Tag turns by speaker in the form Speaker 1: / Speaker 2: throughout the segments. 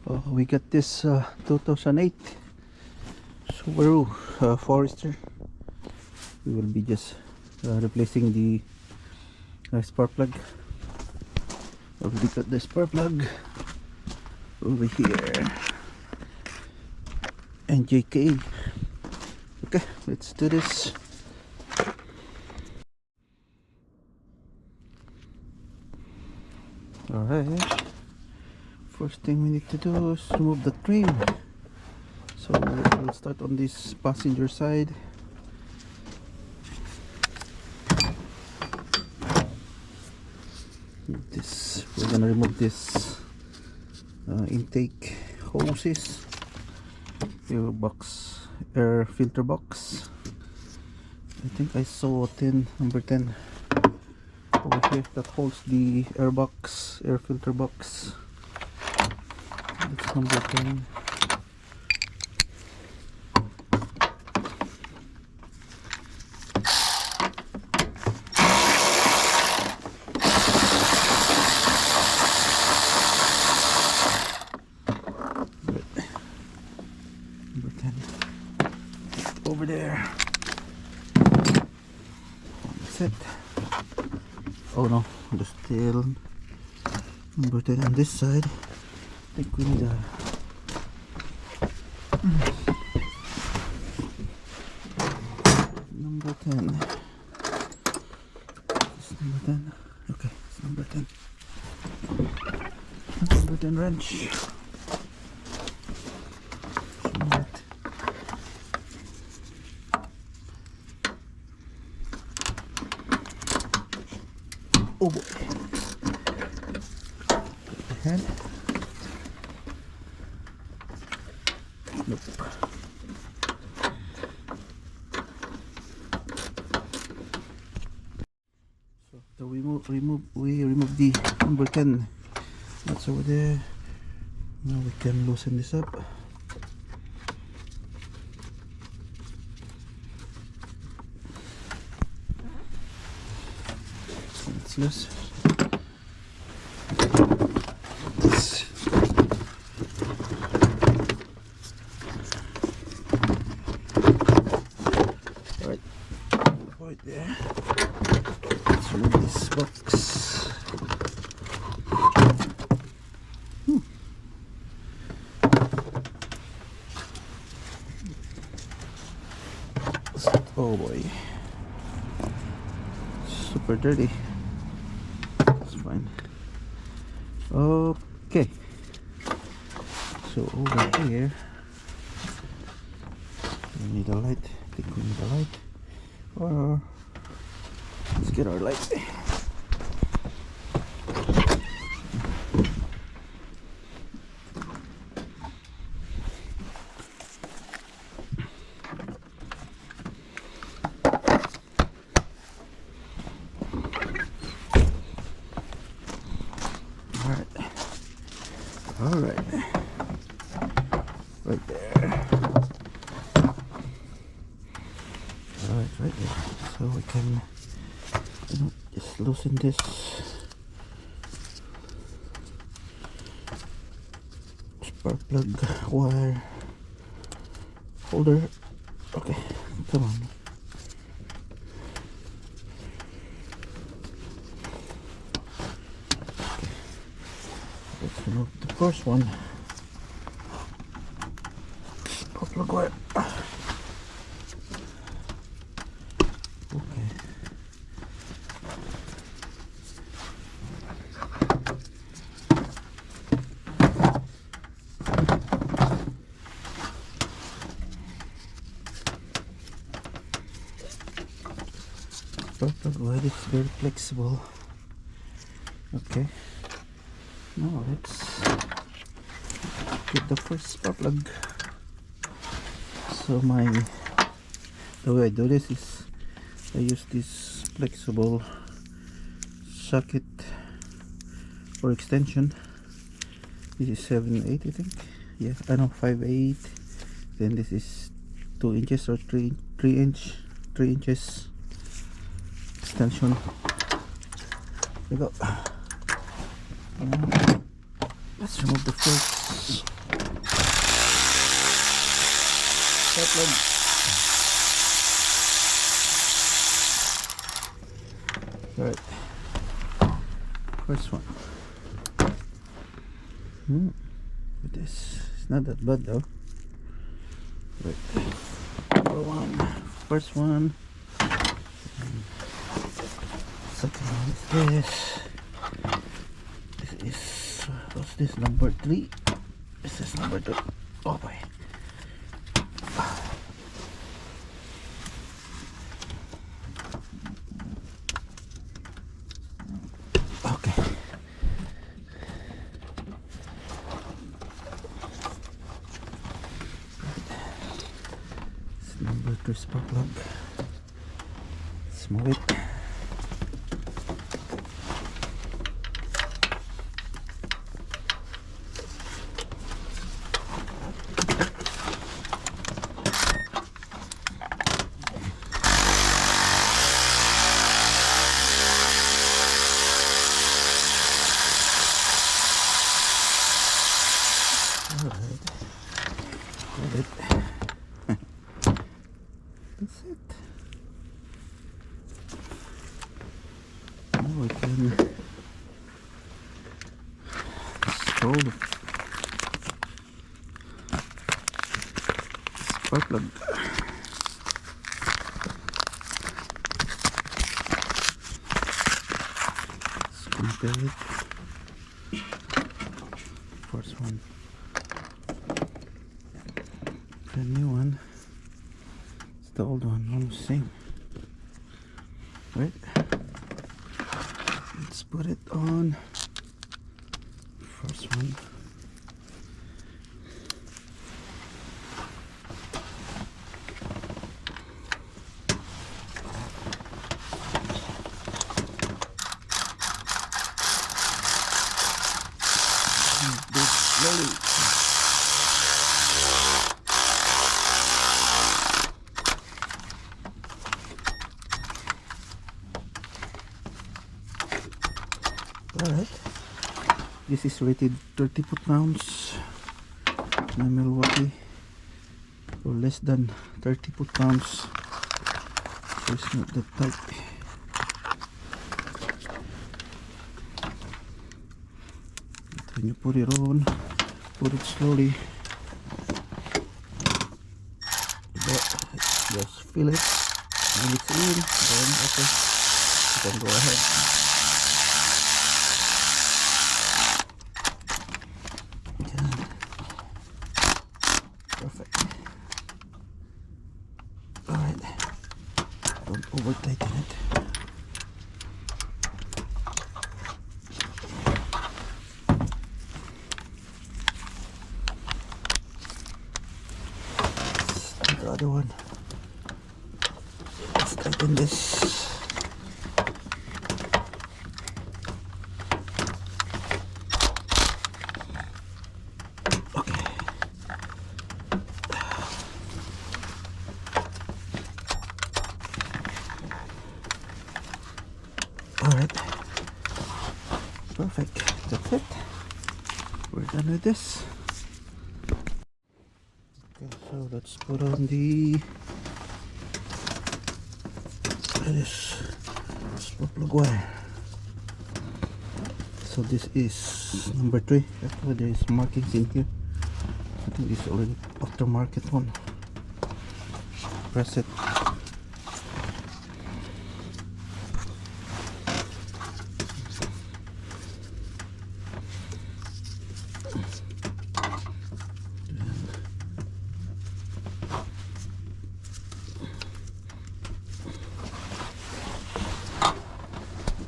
Speaker 1: We got this 2008 Subaru Forester. We will be just replacing the spark plug. We got the spark plug over here. NJK. Okay, let's do this. Alright. First thing we need to do is remove the trim. So we'll start on this passenger side. We're gonna remove this intake hoses, air filter box. I think I saw number 10 over here that holds the air filter box. That's number 10. Number 10 over there. That's it. Oh no, there's still number 10 on this side. I think we need a number 10. It's number 10. Okay, it's number 10. Number 10 wrench. Oh boy. Head. Nope. So we remove the number 10. That's over there. Now we can loosen this up. It's loose. Alright, right there. Let's remove this box. Oh boy, super dirty. It's fine. Okay, so over here we need a light. I think we need a light, or let's get our light. Alright, right there. Alright, right there. So we can just loosen this spark plug wire holder. Okay, come on. Let's remove the first one. Sparkplug wire. Okay. Sparkplug wire is very flexible. Okay. Now let's get the first spark plug. So the way I do this is I use this flexible socket for extension. This is 7/8, I think. Yeah, I know, 5/8. Then this is 2 inches or 3 inches extension. There we go. Let's remove the first plug. Alright, first one. This it's not that bad though. Right, number one, first one. Second one is this. This is what's this? Number 3. This is number 2. Oh boy. Okay. It's number 2 Sparkplug. Let's move it. That's it. Now we can install the Sparkplug. Let's compare it. First one, the new one. The old one, almost same, right? Let's put it on. First one. Do it slowly. Alright, this is rated 30 foot-pounds in Milwaukee, or less than 30 foot-pounds, so it's not that tight. But when you put it on, put it slowly, just feel it. When it's in, then okay, you can go ahead. Perfect. Alright, don't over tighten it. Let's do the other one. Let's tighten this. Alright, perfect, that's it, we're done with this. Okay, so let's put on the Sparkplug wire. So this is number 3, actually there is markings in here. I think this is already aftermarket one. Press it.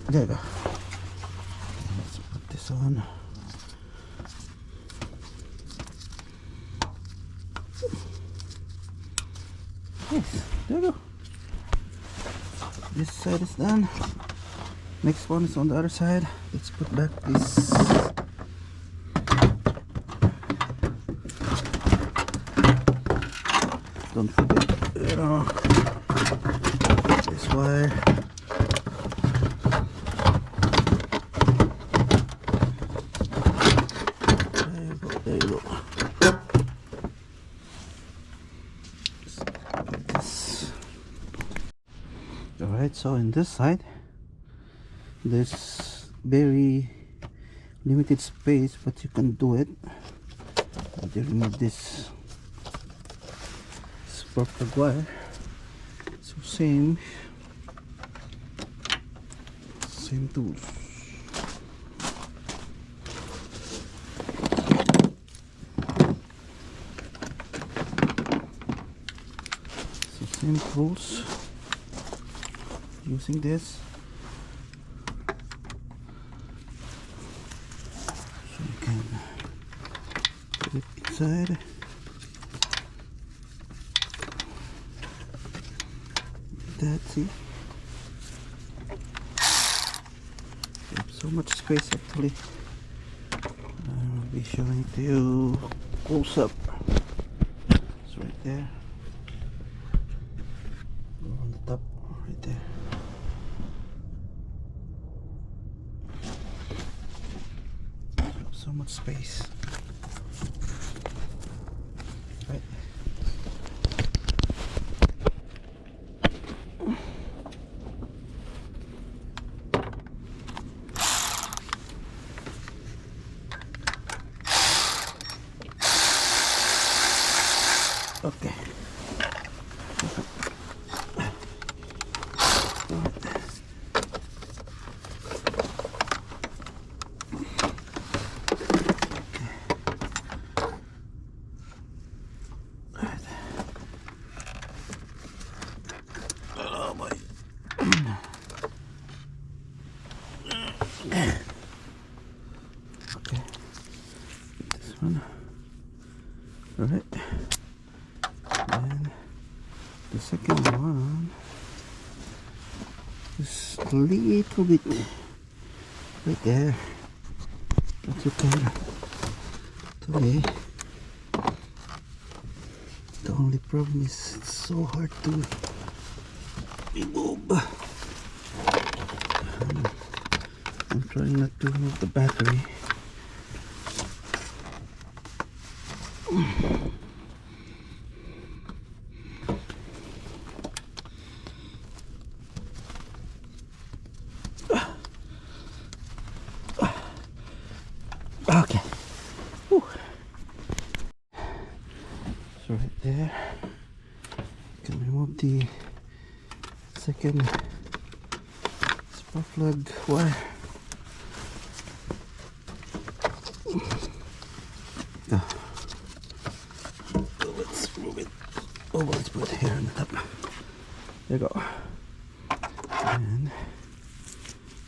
Speaker 1: There you go. Let's put this on. Yes, there you go. This side is done. Next one is on the other side. Let's put back this. Don't forget, you know, this wire. There you go. So in this side there's very limited space, but you can do it. You remove this Sparkplug wire. So same tools. So same tools. Using this, so you can put it inside. That's it. You have so much space actually. I'll be showing it to you close up. It's right there. Go on the top, right there. So much space. Right. Okay. Okay, this one. All right, and the second one is a little bit right there, but you can today. The only problem is it's so hard to remove. I'm trying not to remove the battery. Okay. Whew. So right there, you can remove the second Sparkplug wire. Let's move it. Oh, let's put it here on the top. There you go. And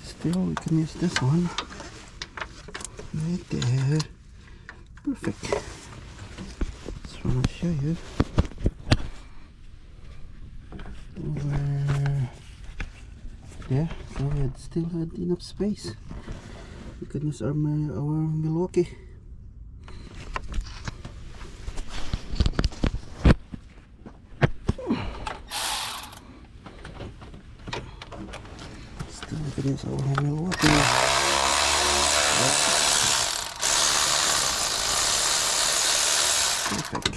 Speaker 1: still, we can use this one right there. Perfect. Just want to show you over there. So we still had enough space. We can use our Milwaukee. Still we can use our Milwaukee. Perfect.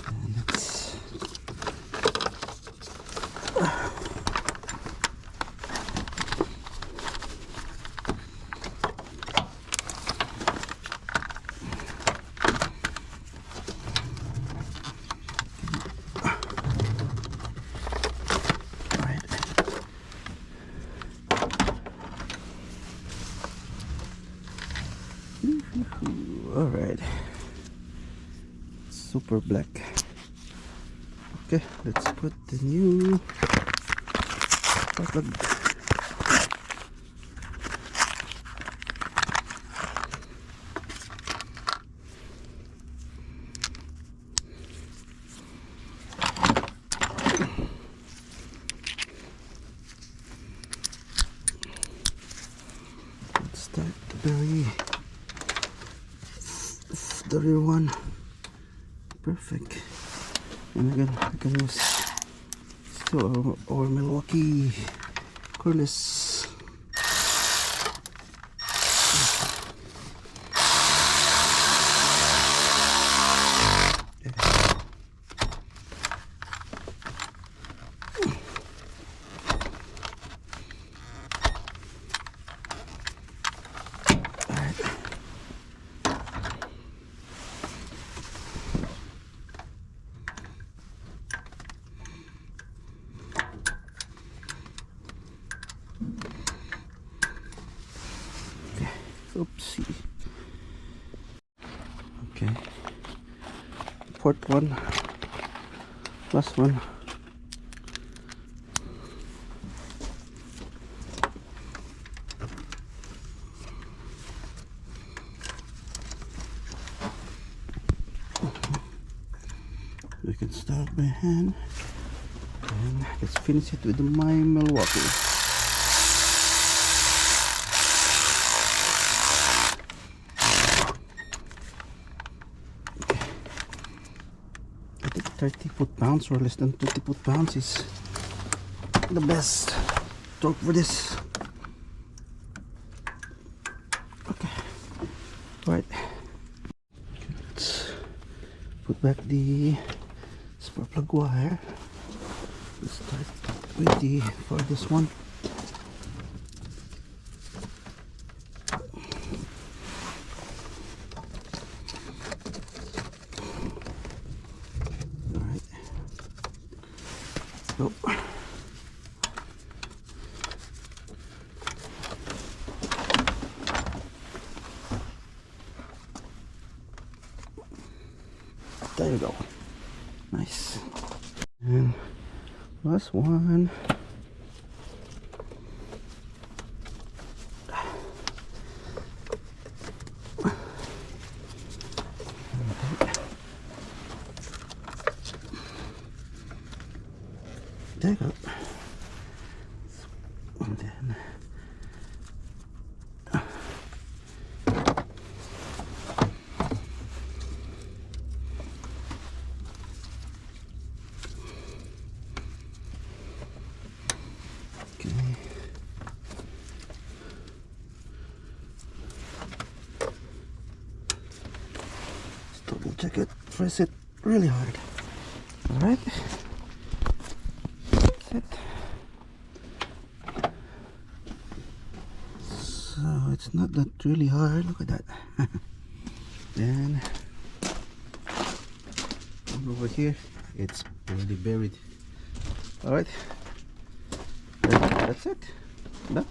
Speaker 1: And it's all right. Super black. Okay, let's put the new Sparkplug. Let's start the rear one. Perfect. And again, we can use still our Milwaukee cordless. Okay. Fourth one. Last one. We can start by hand and let's finish it with my Milwaukee. Okay. I think 30 foot-pounds or less than 20 foot-pounds is the best torque for this. Okay, right. Let's put back the Sparkplug wire. Let's start with the farthest one. Alright. Go. There you go. Nice. And last one. There you go. And then okay. Let's double check it. Press it really hard. Alright. That's it. So it's not that really hard. Look at that. Then over here it's already buried. Alright. That's it. Done.